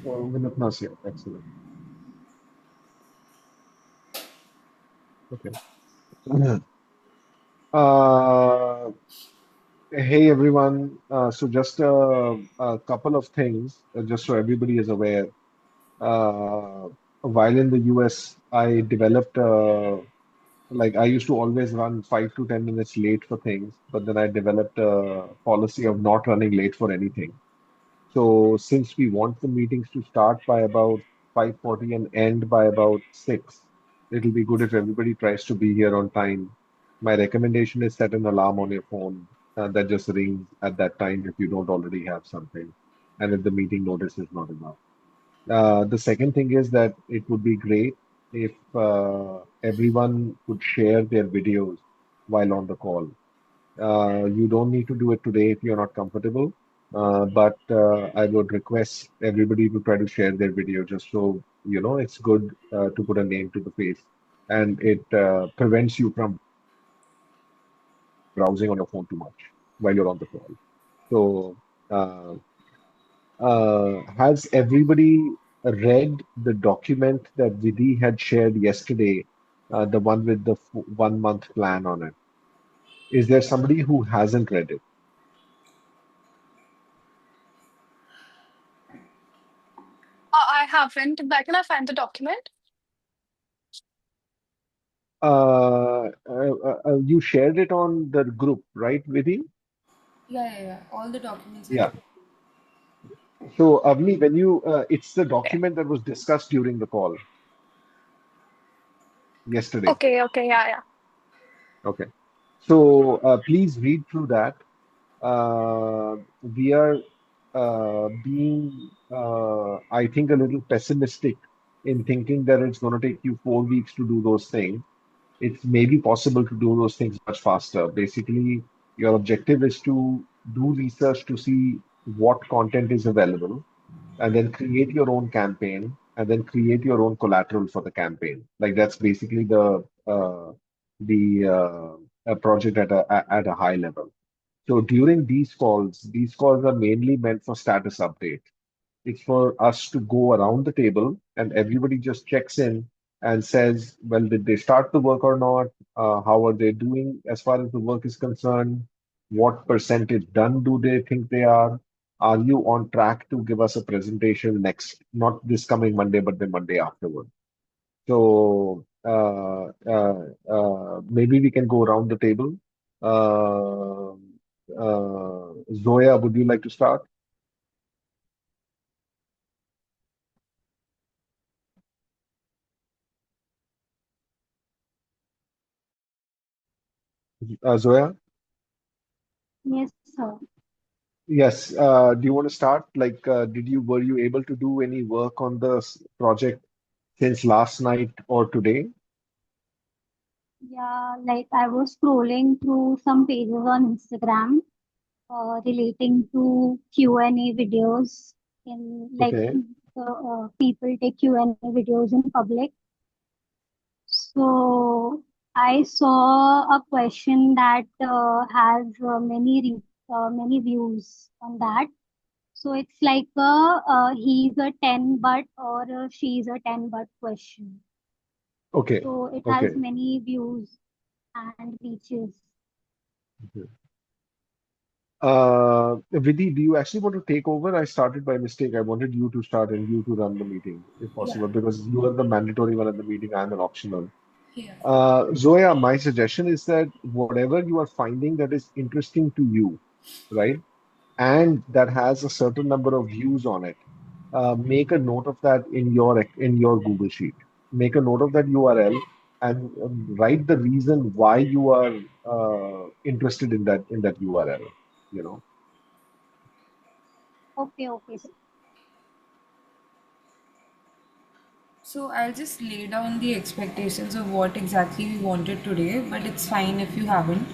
Vinod Nasia, excellent. Okay. Uh, hey everyone. So just a couple of things, just so everybody is aware. Uh, while in the US, I developed like I used to always run 5 to 10 minutes late for things, but then I developed a policy of not running late for anything. So since we want the meetings to start by about 5:40 and end by about 6, it'll be good if everybody tries to be here on time. My recommendation is set an alarm on your phone that just rings at that time if you don't already have something, and if the meeting notice is not enough. The second thing is that it would be great if everyone could share their videos while on the call. You don't need to do it today if you're not comfortable, but I would request everybody to try to share their video just so you know it's good to put a name to the face, and it prevents you from browsing on your phone too much while you're on the call. So, uh, has everybody read the document that Vidhi had shared yesterday, the one with the 1 month plan on it? Is there somebody who hasn't read it? I haven't. Where can I find the document? You shared it on the group, right, Vidhi? Yeah. All the documents are Yeah. there. So, Avni, when it's the Okay. document that was discussed during the call yesterday. Okay, yeah. Okay. So, please read through that. We are being, I think, a little pessimistic in thinking that it's going to take you 4 weeks to do those things. It's maybe possible to do those things much faster. Basically, your objective is to do research to see what content is available and then create your own campaign and then create your own collateral for the campaign. Like that's basically the project at a high level. So during these calls are mainly meant for status update. It's for us to go around the table and everybody just checks in and says, well, did they start the work or not? How are they doing as far as the work is concerned? What percentage done do they think they are? Are you on track to give us a presentation next, not this coming Monday, but the Monday afterward? So maybe we can go around the table. Uh, Zoya, would you like to start? Zoya? Yes, sir. Yes. Do you want to start? Like, were you able to do any work on the project since last night or today? Yeah, like I was scrolling through some pages on Instagram relating to Q&A videos in like Okay. people take Q&A videos in public. So I saw a question that has many views on that. So it's like he's a 10 but or she's a 10 but question. Okay. So it has Okay. many views and reaches. Okay. Vidhi, do you actually want to take over? I started by mistake. I wanted you to start and you to run the meeting, if Yeah. possible, because you are the mandatory one at the meeting. I'm an optional. Yeah. Zoya, my suggestion is that whatever you are finding that is interesting to you, right, and that has a certain number of views on it, make a note of that in your Google Sheet. Make a note of that URL and write the reason why you are interested in that URL. You know. Okay, okay, sir. So I'll just lay down the expectations of what exactly we wanted today, but it's fine if you haven't.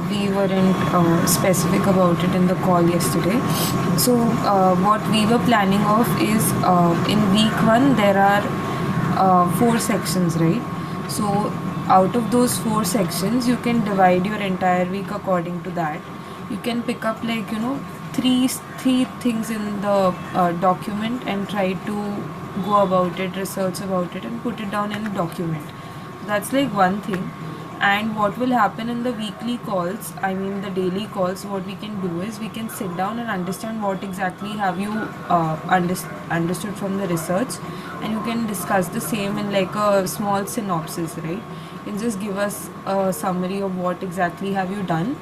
We weren't specific about it in the call yesterday. So what we were planning of is in week one there are four sections, right? So out of those four sections, you can divide your entire week according to that. You can pick up like three things in the document and try to go about it, research about it, and put it down in a document. That's like one thing. And what will happen in the weekly calls, I mean the daily calls, what we can do is we can sit down and understand what exactly have you understood from the research, and you can discuss the same in like a small synopsis, right? You can just give us a summary of what exactly have you done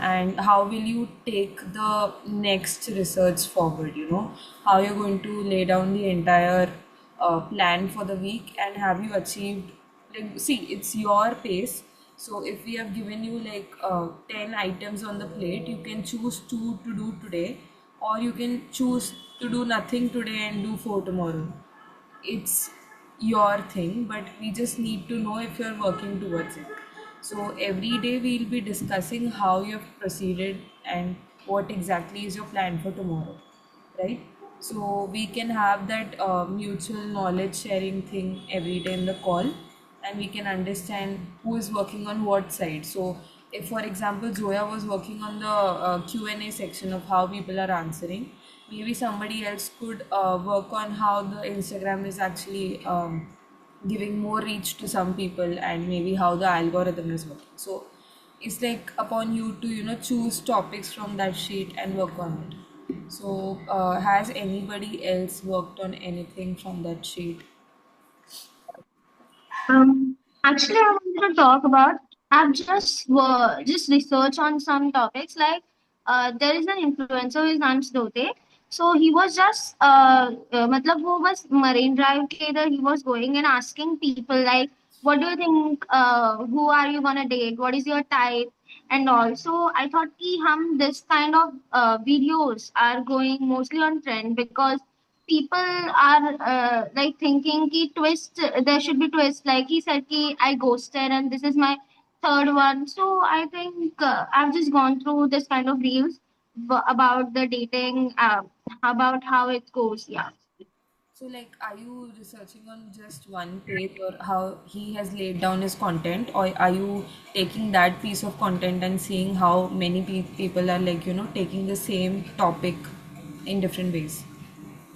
and how will you take the next research forward, how you're going to lay down the entire plan for the week, and have you achieved, like, see, it's your pace. So if we have given you like 10 items on the plate, you can choose two to do today, or you can choose to do nothing today and do four tomorrow. It's your thing, but we just need to know if you're working towards it. So every day we'll be discussing how you've proceeded and what exactly is your plan for tomorrow, right? So we can have that mutual knowledge sharing thing every day in the call, and we can understand who is working on what side. So if, for example, Zoya was working on the Q&A section of how people are answering, maybe somebody else could work on how the Instagram is actually giving more reach to some people, and maybe how the algorithm is working. So it's like upon you to choose topics from that sheet and work on it. So has anybody else worked on anything from that sheet? Actually, I wanted to talk about. I've just researched on some topics. Like, there is an influencer who is Ansh Dote. So he was just मतलब वो बस Marine Drive के इधर he was going and asking people like, what do you think? Who are you gonna date? What is your type? And also, I thought कि हम this kind of videos are going mostly on trend because people are like thinking ki twist, there should be twist, like he said ki I ghosted and this is my third one. So I think I've just gone through this kind of reels about the dating, about how it goes. Yeah. So, like, are you researching on just one page or how he has laid down his content, or are you taking that piece of content and seeing how many people are, like, taking the same topic in different ways?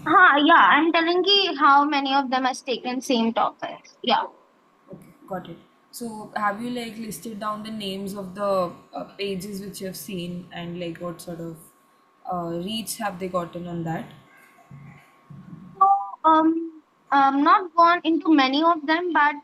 Yeah, I'm telling you how many of them has taken same topics. Yeah. Okay, got it. So, have you like listed down the names of the pages which you have seen, and like what sort of reach have they gotten on that? So, not gone into many of them, but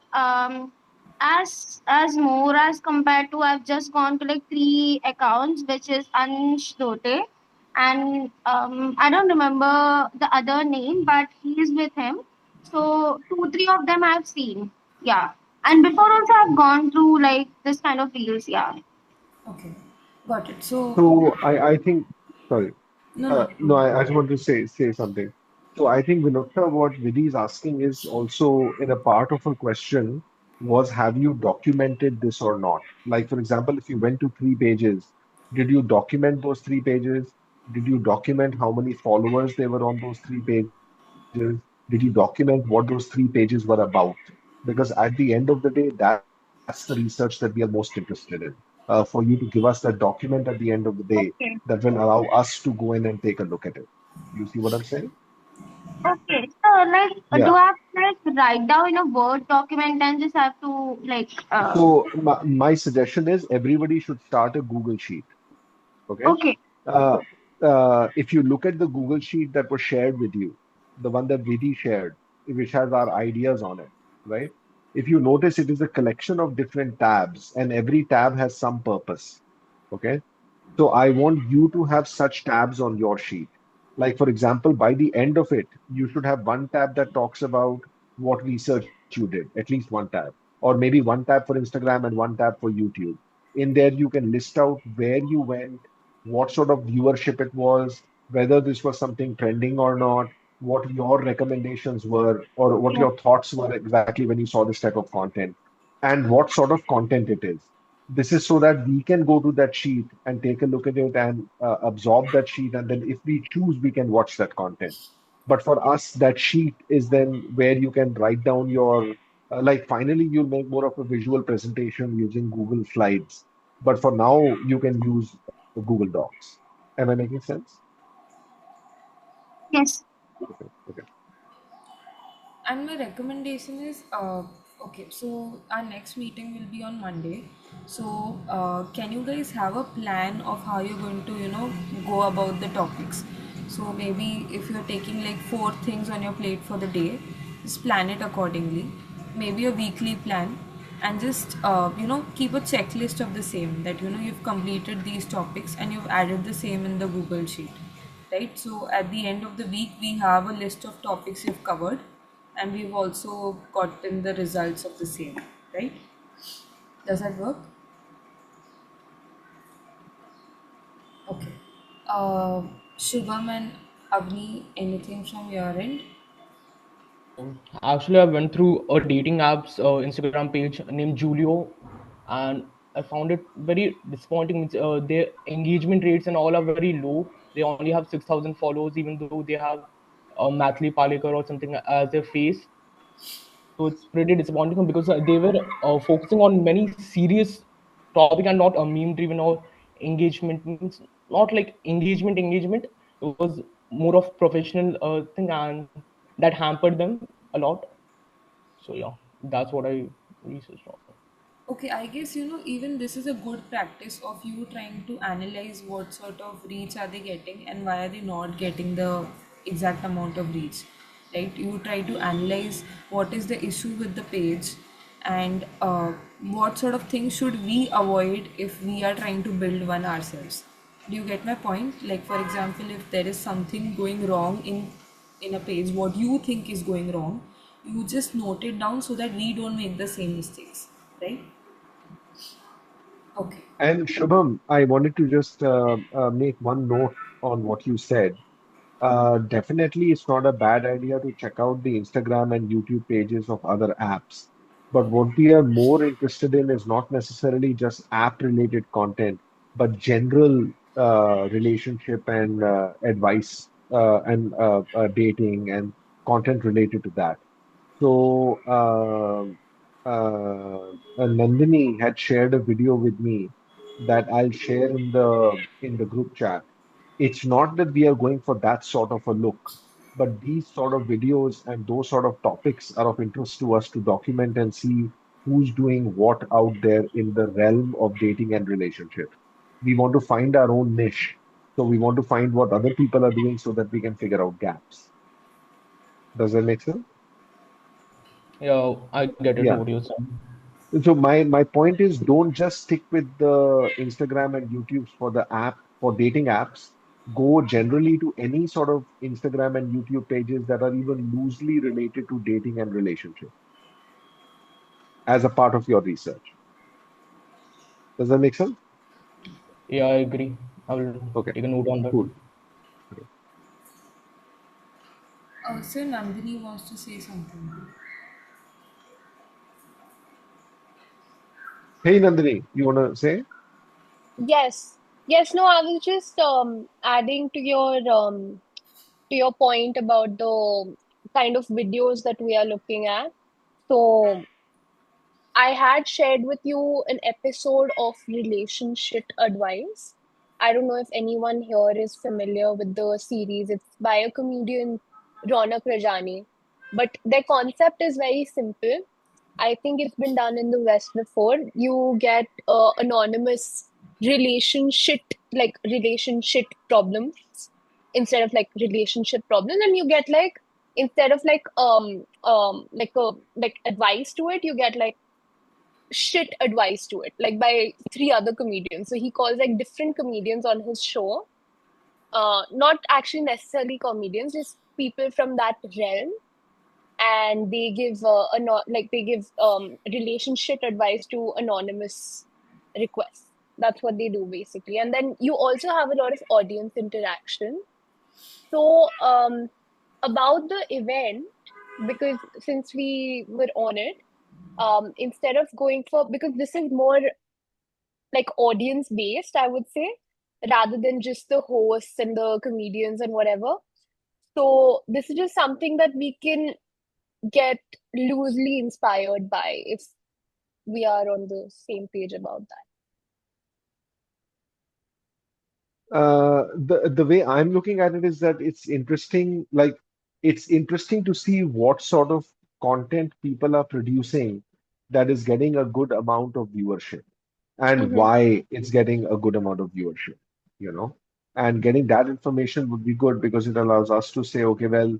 as more as compared to, I've just gone to like three accounts, which is Ansh Dote, and I don't remember the other name, but he is with him. So two, three of them I've seen. Yeah, and before also I've gone through like this kind of reels. Yeah. Okay, got it. So, So I think, sorry. no, no. No, I just want to say something. So I think Vinokta, what Vidhi is asking is also in a part of her question was, have you documented this or not? Like, for example, if you went to 3 pages, did you document those 3 pages? Did you document how many followers there were on those 3 pages? Did you document what those 3 pages were about? Because at the end of the day, that's the research that we are most interested in. For you to give us that document at the end of the day Okay. that will allow us to go in and take a look at it. You see what I'm saying? Okay. So like, Yeah. do I have to like write down in a Word document and just have to like So my suggestion is everybody should start a Google Sheet. Okay. okay. Uh, if you look at the Google Sheet that was shared with you, the one that Vidhi shared, which has our ideas on it, right? If you notice, it is a collection of different tabs, and every tab has some purpose. Okay. So I want you to have such tabs on your sheet. Like, for example, by the end of it, you should have one tab that talks about what research you did, at least one tab, or maybe one tab for Instagram and one tab for YouTube. In there, you can list out where you went, what sort of viewership it was, whether this was something trending or not, what your recommendations were, or what Yeah. your thoughts were exactly when you saw this type of content, and what sort of content it is. This is so that we can go to that sheet and take a look at it and absorb that sheet. And then if we choose, we can watch that content. But for us, that sheet is then where you can write down your, like, finally, you'll make more of a visual presentation using Google Slides. But for now, you can use Google Docs. Am I making sense? Yes. Okay. Okay. And my recommendation is okay, so our next meeting will be on Monday. So, can you guys have a plan of how you're going to, go about the topics? So, maybe if you're taking like four things on your plate for the day, just plan it accordingly. Maybe a weekly plan, and just, keep a checklist of the same, that, you've completed these topics and you've added the same in the Google Sheet, right? So, at the end of the week, we have a list of topics you've covered, and we've also gotten the results of the same, right? Does that work? Okay. Uh, Shubham and Avni, anything from your end? Actually, I went through a dating app's Instagram page named Julio, and I found it very disappointing. Their engagement rates and all are very low. They only have 6,000 followers, even though they have Mathli Palekar or something as their face. So it's pretty disappointing because they were focusing on many serious topic and not a meme driven or engagement means not like engagement. It was more of professional thing, and that hampered them a lot. So yeah, that's what I researched on. Okay, I guess even this is a good practice of you trying to analyze what sort of reach are they getting and why are they not getting the exact amount of reach, right? You try to analyze what is the issue with the page, and what sort of things should we avoid if we are trying to build one ourselves. Do you get my point? Like, for example, if there is something going wrong in a page, what you think is going wrong, you just note it down so that we don't make the same mistakes, right? Okay. And Shubham, I wanted to just make one note on what you said. Definitely, it's not a bad idea to check out the Instagram and YouTube pages of other apps. But what we are more interested in is not necessarily just app-related content, but general relationship and advice and dating and content related to that. So, Nandini had shared a video with me that I'll share in the group chat. It's not that we are going for that sort of a look, but these sort of videos and those sort of topics are of interest to us to document and see who's doing what out there in the realm of dating and relationship. We want to find our own niche. So we want to find what other people are doing so that we can figure out gaps. Does that make sense? Yeah, I get it Yeah. what you're saying. So my point is, don't just stick with the Instagram and YouTube's for the app for dating apps. Go generally to any sort of Instagram and YouTube pages that are even loosely related to dating and relationship as a part of your research. Does that make sense? Yeah, I agree. I will Okay, take a note on that. cool. Okay. So Nandini wants to say something. Hey Nandini, you wanna say? Yes. Yes, no, I was just adding to your point about the kind of videos that we are looking at. So I had shared with you an episode of relationship advice. I don't know if anyone here is familiar with the series. It's by a comedian, Ronak Rajani. But their concept is very simple. I think it's been done in the West before. You get anonymous relationship, like relationship problems instead of like relationship problems, and you get like instead of like a like advice to it, you get like shit advice to it, like by three other comedians. So he calls like different comedians on his show, not actually necessarily comedians, just people from that realm, and they give like they give relationship advice to anonymous requests. That's what they do basically, and then you also have a lot of audience interaction. So about the event, because since we were on it, instead of going for, because this is more like audience based, I would say, rather than just the hosts and the comedians and whatever. So this is just something that we can get loosely inspired by if we are on the same page about that. The way I'm looking at it is that it's interesting, like it's interesting to see what sort of content people are producing that is getting a good amount of viewership and Mm-hmm. why it's getting a good amount of viewership, you know. And getting that information would be good because it allows us to say, okay, well,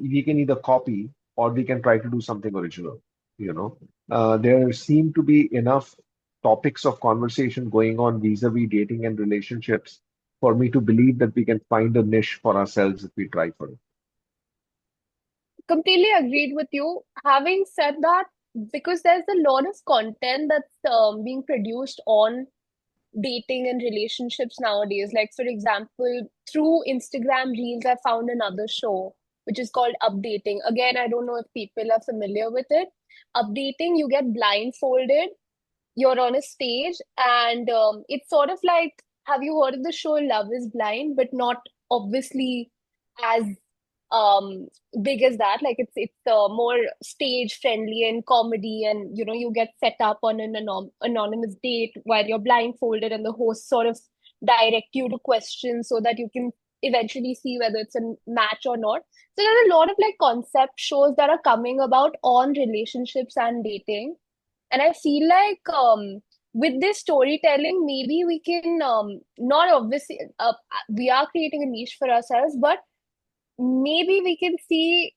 we can either copy or we can try to do something original, you know. There seem to be enough topics of conversation going on vis-a-vis dating and relationships for me to believe that we can find a niche for ourselves if we try for it. Completely agreed with you. Having said that, because there's a lot of content that's being produced on dating and relationships nowadays. Like, for example, through Instagram Reels, I found another show which is called Updating. Again, I don't know if people are familiar with it. Updating, you get blindfolded, you're on a stage, and it's sort of like, have you heard of the show Love is Blind? But not obviously as um big as that. Like it's more stage friendly and comedy, and you get set up on an anonymous date while you're blindfolded, and the host sort of direct you to questions so that you can eventually see whether it's a match or not. So there's a lot of like concept shows that are coming about on relationships and dating, and I feel like with this storytelling, maybe we can not obviously we are creating a niche for ourselves, but maybe we can see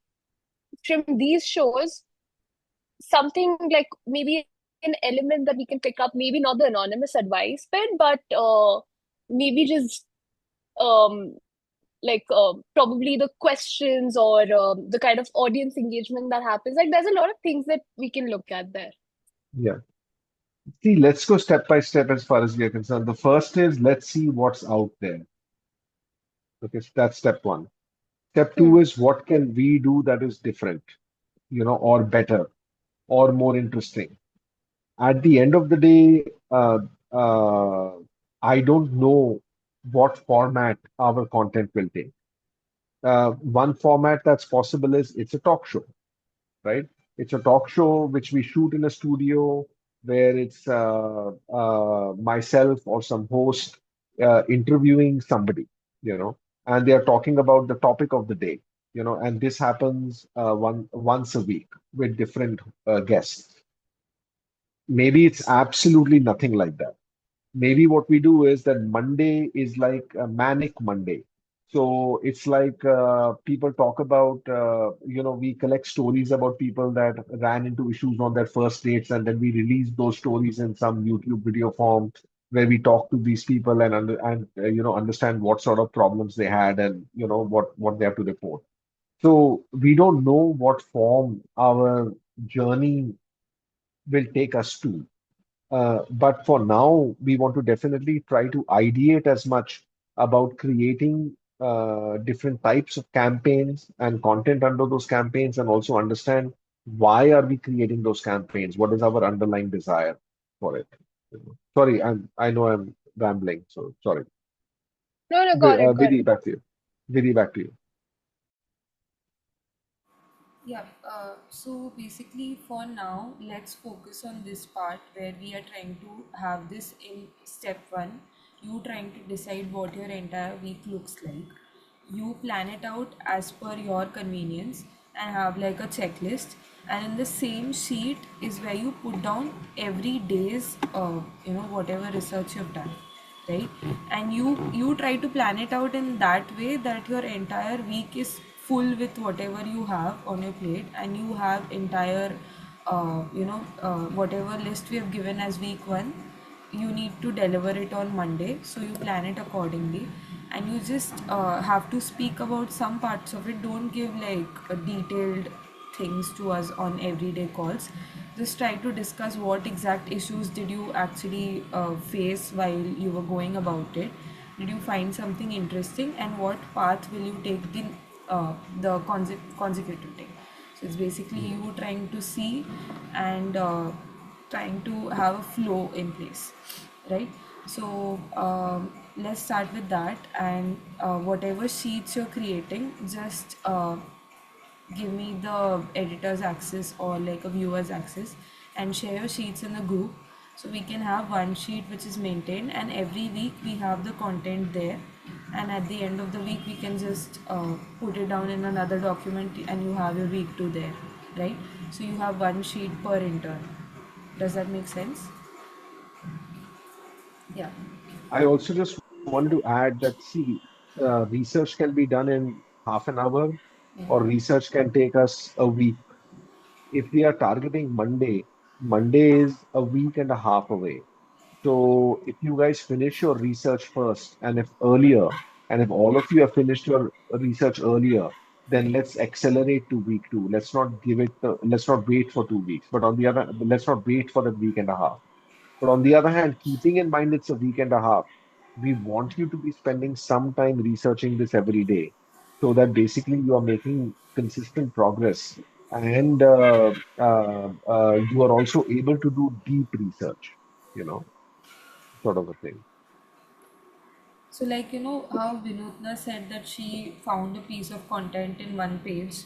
from these shows something like maybe an element that we can pick up, maybe not the anonymous advice bit, but maybe just um, like probably the questions or the kind of audience engagement that happens. Like there's a lot of things that we can look at there. Yeah. See, let's go step by step as far as we are concerned. The first is let's see what's out there. Okay, so that's step one. Step two Hmm. is what can we do that is different, or better or more interesting. At the end of the day, uh, I don't know what format our content will take. One format that's possible is it's a talk show, right? It's a talk show which we shoot in a studio where it's myself or some host interviewing somebody, and they are talking about the topic of the day, and this happens once a week with different guests. Maybe it's absolutely nothing like that. Maybe what we do is that Monday is like a manic Monday. So it's like people talk about, we collect stories about people that ran into issues on their first dates, and then we release those stories in some YouTube video form where we talk to these people and understand what sort of problems they had and what they have to report. So we don't know what form our journey will take us to. But for now, we want to definitely try to ideate as much about creating different types of campaigns and content under those campaigns, and also understand why are we creating those campaigns? What is our underlying desire for it? Sorry, I know I'm rambling, so sorry. No, no, got it, got Vidhi, it. back to you. Vidhi, back to you. Yeah, so basically for now, let's focus on this part where we are trying to have this in step one. You trying to decide what your entire week looks like. You plan it out as per your convenience and have like a checklist. And in the same sheet is where you put down every day's, whatever research you've done, right? And you try to plan it out in that way that your entire week is full with whatever you have on your plate, and you have entire whatever list we have given as week one, you need to deliver it on Monday, so you plan it accordingly. And you just have to speak about some parts of it. Don't give like a detailed things to us on everyday calls. Just try to discuss what exact issues did you actually face while you were going about it. Did you find something interesting, and what path will you take the consecutive day? So it's basically you trying to see and trying to have a flow in place, right? So let's start with that. And whatever sheets you're creating, just give me the editor's access or like a viewer's access, and share your sheets in the group So we can have one sheet which is maintained, and every week we have the content there, and at the end of the week we can just put it down in another document and you have your week two there, right? So you have one sheet per intern. Does that make sense? Yeah. I also just wanted to add that, see, research can be done in half an hour, Yeah. or research can take us a week. If we are targeting Monday, Monday is a week and a half away. So if you guys finish your research first, and if all of you have finished your research earlier, then let's accelerate to week two. Let's not wait for 2 weeks. Let's not wait for that week and a half. But on the other hand, keeping in mind it's a week and a half, we want you to be spending some time researching this every day, so that basically you are making consistent progress, and you are also able to do deep research, you know, sort of a thing. So, like, how Vinodna said that she found a piece of content in one page,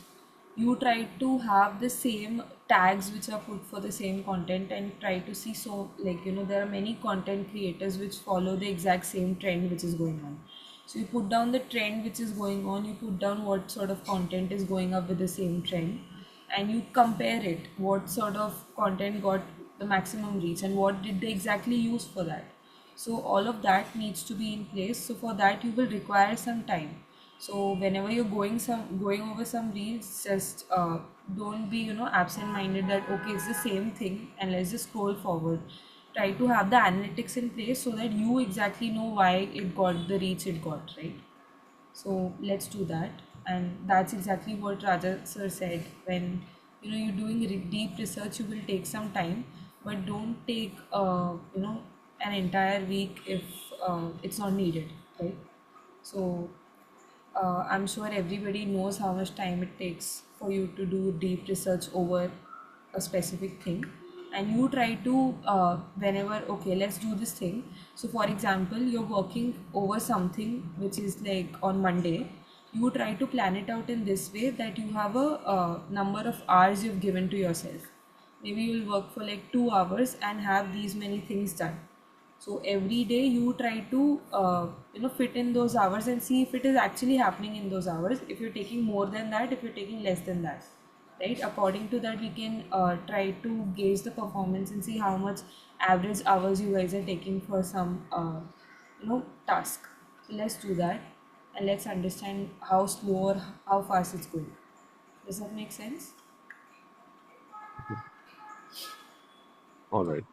you try to have the same tags which are put for the same content and try to see. So, like, there are many content creators which follow the exact same trend which is going on. So, you put down the trend which is going on, you put down what sort of content is going up with the same trend, and you compare it, what sort of content got the maximum reach and what did they exactly use for that. So all of that needs to be in place. So for that you will require some time. So whenever you're going over some reels, just don't be absent minded that okay, it's the same thing and let's just scroll forward. Try to have the analytics in place so that you exactly know why it got the reach it got, right? So let's do that. And that's exactly what Raja sir said. When you're doing deep research, you will take some time, but don't take an entire week if it's not needed, right? So I'm sure everybody knows how much time it takes for you to do deep research over a specific thing. And you try to, whenever, okay, let's do this thing. So, for example, you're working over something which is like on Monday. You try to plan it out in this way that you have a number of hours you've given to yourself. Maybe you'll work for like 2 hours and have these many things done. So every day you try to fit in those hours and see if it is actually happening in those hours, if you're taking more than that, if you're taking less than that, right? According to that we can try to gauge the performance and see how much average hours you guys are taking for some task. So let's do that, and let's understand how slow or how fast it's going. Does that make sense? All right.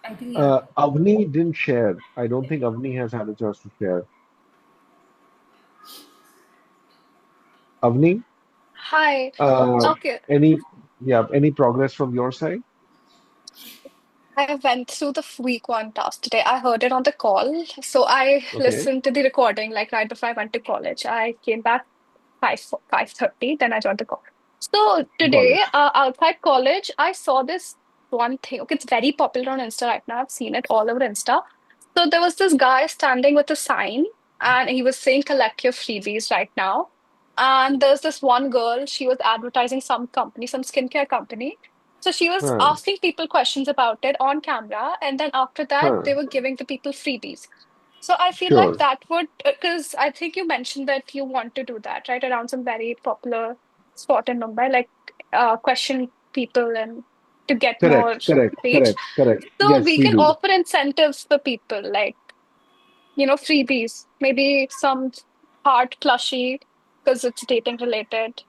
I think, yeah. Avni didn't share. I don't think Avni has had a chance to share. Avni, Hi. uh, Okay. any any progress from your side? I went through the week one task today. I heard it on the call. So I Okay, listened to the recording like right before I went to college. I came back 5:30, then I joined the call. So got it. today, outside college, I saw this one thing. Okay, it's very popular on Insta right now. I've seen it all over Insta. So there was this guy standing with a sign, and he was saying, "Collect your freebies right now." And there's this one girl, she was advertising some company, some skincare company. So she was Huh, asking people questions about it on camera, and then after that, huh. they were giving the people freebies. So I feel like Sure. that would, because I think you mentioned that you want to do that, right? Around some very popular spot in Mumbai, like question people and to get more Correct, correct, reach. correct, correct. So Yes, we we can do. offer incentives for people, like, freebies, maybe some heart plushie because it's dating related.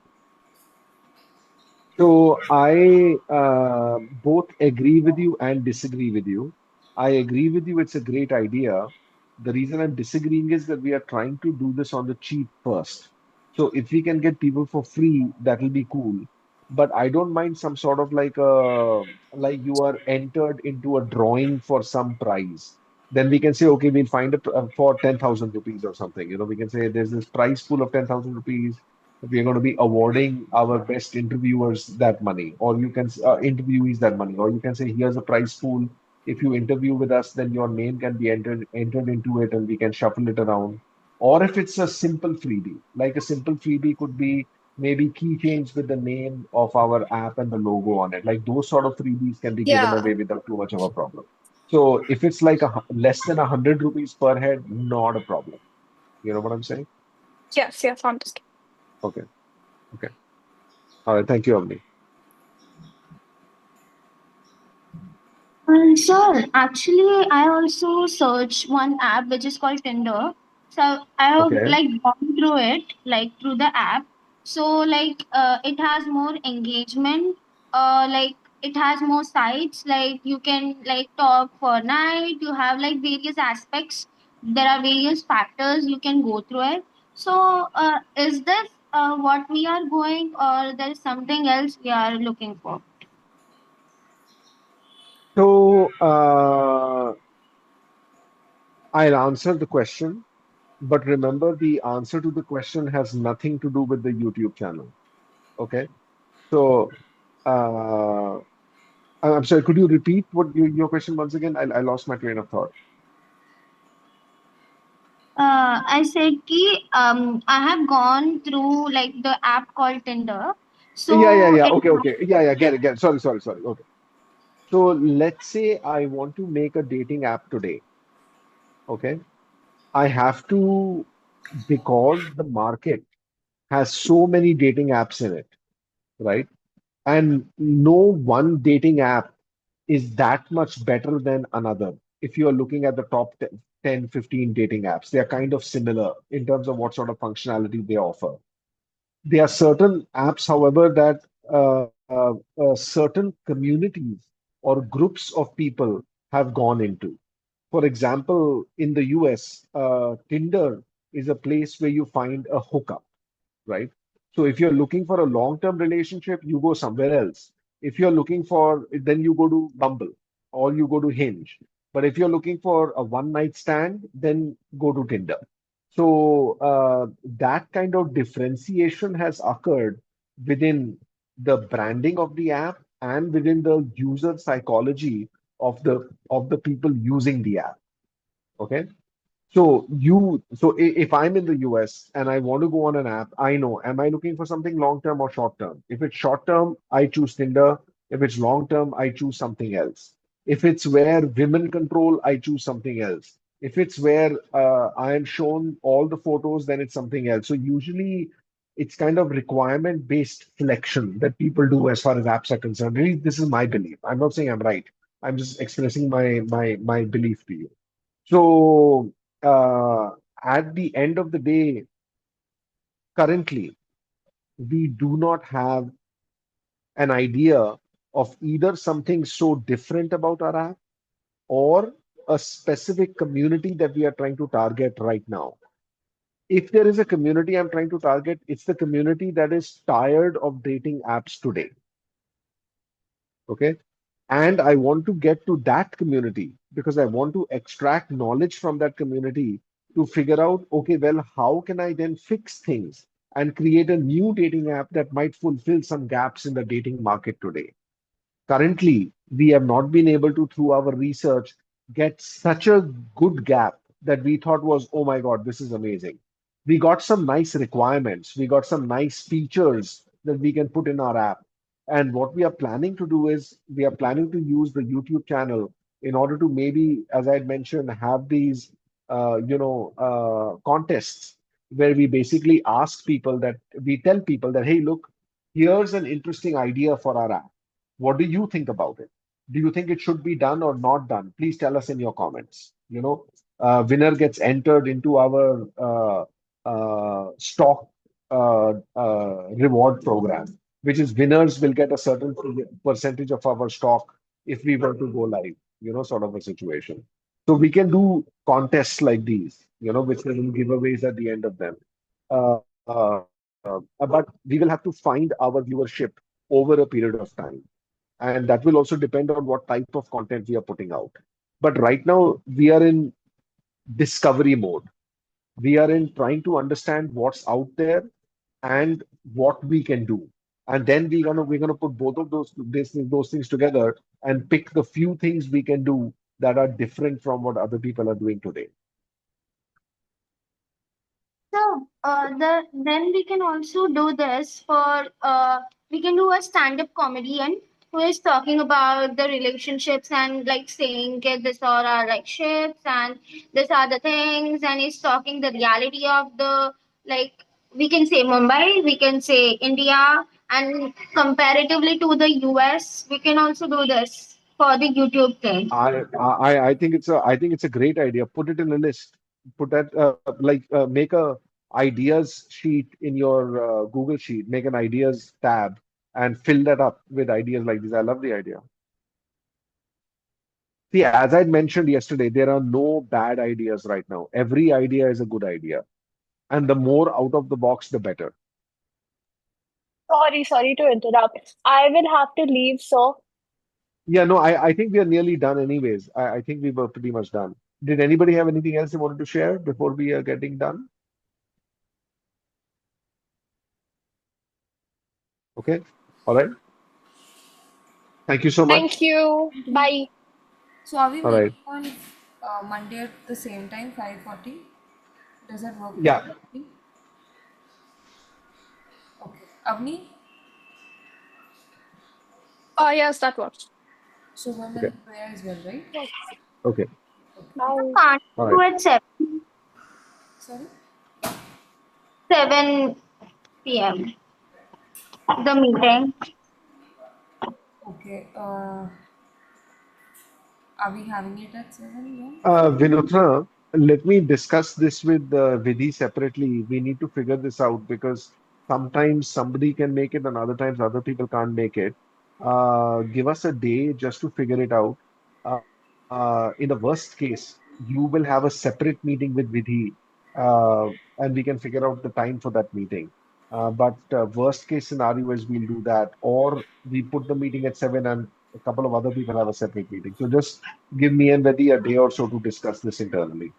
So I both agree with you and disagree with you. I agree with you, it's a great idea. The reason I'm disagreeing is that we are trying to do this on the cheap first. So if we can get people for free, that will be cool. But I don't mind some sort of like you are entered into a drawing for some prize. Then we can say, okay, we'll find it for 10,000 rupees or something. We can say there's this prize pool of 10,000 rupees. We're going to be awarding our best interviewers that money, or you can interviewees that money, or you can say here's a prize pool. If you interview with us, then your name can be entered into it, and we can shuffle it around. Or if it's a simple freebie, like a simple freebie could be maybe keychains with the name of our app and the logo on it. Like those sort of freebies can be given Yeah. away without too much of a problem. So if it's like less than 100 rupees per head, not a problem. You know what I'm saying? Yes, yes, understood. Okay. Okay. All right. Thank you, Avni. Sir, actually, I also searched one app which is called Tinder. So I have Okay. like gone through it, like through the app. So like it has more engagement. Like it has more sites. Like you can like talk for night. You have like various aspects. There are various factors you can go through it. So is this what we are going, or there is something else we are looking for? So I'll answer the question, but remember the answer to the question has nothing to do with the YouTube channel. Okay. So uh, I'm sorry, could you repeat your question once again? I lost my train of thought. I said ki I have gone through like the app called Tinder. Yeah, yeah, So yeah. it Okay, okay. Yeah, yeah. Get it, get it. Sorry, sorry, sorry. Okay. So let's say I want to make a dating app today. Okay. I have to, because the market has so many dating apps in it, right? And no one dating app is that much better than another. If you are looking at the top 10, 15 dating apps, they are kind of similar in terms of what sort of functionality they offer. There are certain apps, however, that certain communities or groups of people have gone into. For example, in the US, Tinder is a place where you find a hookup, right? So if you're looking for a long-term relationship, you go somewhere else. If you're looking for, then you go to Bumble or you go to Hinge. But if you're looking for a one-night stand, then go to Tinder. So that kind of differentiation has occurred within the branding of the app and within the user psychology of the people using the app. Okay. So if I'm in the US and I want to go on an app, I know, am I looking for something long term or short term? If it's short term, I choose Tinder. If it's long term, I choose something else. If it's where women control, I choose something else. If it's where I am shown all the photos, then it's something else. So usually it's kind of requirement based selection that people do as far as apps are concerned. Really, this is my belief. I'm not saying I'm right. I'm just expressing my belief to you. So, at the end of the day, currently, we do not have an idea of either something so different about our app or a specific community that we are trying to target right now. If there is a community I'm trying to target, it's the community that is tired of dating apps today. Okay. And I want to get to that community because I want to extract knowledge from that community to figure out, okay, well, how can I then fix things and create a new dating app that might fulfill some gaps in the dating market today? Currently, we have not been able to, through our research, get such a good gap that we thought was, oh my God, this is amazing. We got some nice requirements, we got some nice features that we can put in our app. And what we are planning to do is we are planning to use the YouTube channel in order to maybe, as I had mentioned, have these, contests where we basically ask people that we tell people that, hey, look, here's an interesting idea for our app. What do you think about it? Do you think it should be done or not done? Please tell us in your comments. Winner gets entered into our stock reward program, which is winners will get a certain percentage of our stock if we were to go live, sort of a situation. So we can do contests like these, which will giveaways at the end of them. Uh, but we will have to find our viewership over a period of time. And that will also depend on what type of content we are putting out. But right now, we are in discovery mode. We are in trying to understand what's out there and what we can do. And then we're gonna put both of those things together and pick the few things we can do that are different from what other people are doing today. So then we can also do this for we can do a stand-up comedian who is talking about the relationships and like saying okay, this are our like ships and these are the things and he's talking the reality of the like we can say Mumbai, we can say India and comparatively to the US, we can also do this for the YouTube thing. I think it's a great idea. Put it in a list. Put that make a ideas sheet in your Google sheet. Make an ideas tab and fill that up with ideas like this. I love the idea. See, as I mentioned yesterday, there are no bad ideas right now. Every idea is a good idea, and the more out of the box, the better. Sorry to interrupt. I will have to leave, so Yeah, no, I think we are nearly done anyways. I think we were pretty much done. Did anybody have anything else they wanted to share before we are getting done? Okay. All right. Thank you so thank much. you. Bye. So are we All right. meeting on Monday at the same time, 5:40? Does that work for Yeah. you? Okay. Avni, Yes, that works. so we'll Okay. prayer as well, right? Yes. Okay. Bye. Can't All do right. at Sorry? 7 p.m. the meeting. Okay. Are we having it at 7 then? Vinutra, let me discuss this with Vidhi separately. We need to figure this out because sometimes somebody can make it and other times other people can't make it. Give us a day just to figure it out. Uh, in the worst case, you will have a separate meeting with Vidhi, and we can figure out the time for that meeting. But worst case scenario is we'll do that, or we put the meeting at 7 and a couple of other people have a separate meeting. So just give me and Vedhi a day or so to discuss this internally.